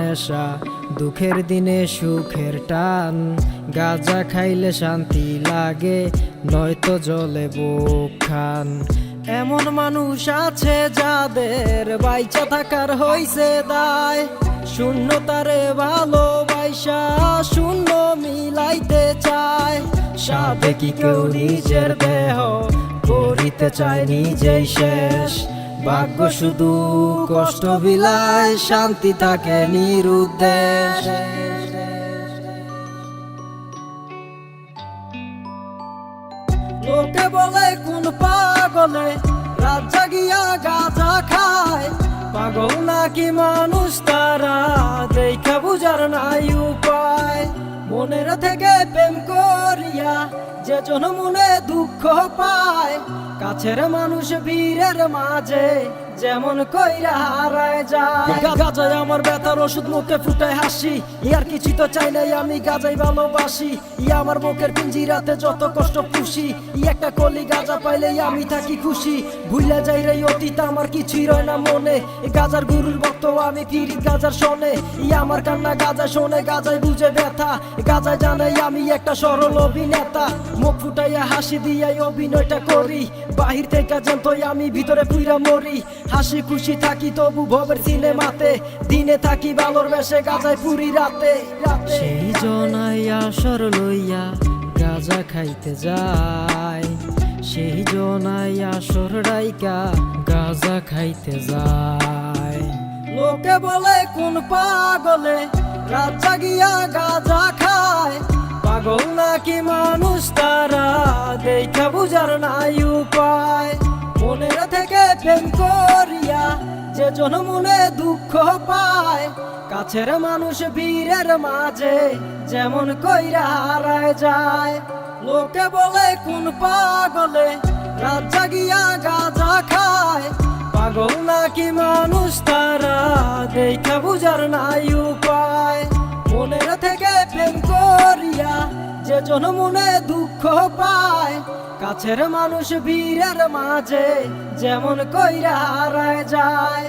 নেশা দুঃখের দিনে সুখের টান, গাঁজা খাইলে শান্তি লাগে নয়তো জলে বুক খান। এমন মানুষ আছে যাদের বাইচা থাকার হইছে দায়, শূন্যতারে ভালোবাসা শূন্য মিলাইতে চায়। সাধে কি কেউ নিজের দেহ করিতে চায় নিজেই শেষ, ভাগ্য শুধু কষ্ট বিলায় শান্তি থাকে নিরুদ্দেশ। লোকে বলে কোন পাগলে রাত জাগিয়া গাঁজা খায়, পাগল নাকি মানুষ তারা দেখা বুঝার নাই উপায়। মনের থেকে প্রেম করিয়া যে জন মনে দুঃখ পায়, কাছের মানুষ বীরের মাঝে যেমন কইরা হারায় যায়। গাজাই আমার ব্যথার ওষুধ, মুখে ফুটায় হাসি, ইয়ার কিছু তো চাই নাই আমি গাজাই ভালোবাসি। ইয়া আমার বুকের পিঞ্জিরাতে যত কষ্ট খুশি, একটা কলি গাজা পাইলে আমি থাকি খুশি। ভুলে যাই রে অতীত আমার কিছুই রয় না মনে, গাজার গুরুর ভক্ত আমি ফিরি গাজার শোনে। ইয়া আমার কান্না গাজা শোনে, গাজাই বুঝে ব্যথা, গাজাই জানে আমি একটা সরল অভিনেতা। মুখ ফুটাইয়া হাসি দিয়াই অভিনয়টা করি, বাহির থেকে জানতোই আমি ভিতরে পুইরা মরি। হাসি খুশি থাকি তবু ভবের সিনেমাতে, দিনে থাকি ভালোর বেশে গাজায় পুরি রাতে। সেই জনাই আসর লইয়া গাজা খাইতে যায়, সেই জনাই আসর রাইকা গাজা খাইতে যায়। লোকে বলে কোন পাগলে রাত জাগিয়া গাজা খায়, পাগল নাকি মানুষ তারা দেখা বুঝার নাই উপায়। মনের থেকে প্রেম করিয়া যে জন মনে দুঃখ পায়, কাছের মানুষ বীরের মাঝে যেমন কইরা হারায় যায়। লোকে বলে কোন পাগলে রাত জাগিয়া গাঁজা খায়, পাগল নাকি মানুষ তারা দেখা বুঝার নাই উপায়। মনের থেকে প্রেম করিয়া যে জন মনে দুঃখ পায়, কাছের মানুষ বীরের মাঝে যেমন কইরা হারায় যায়।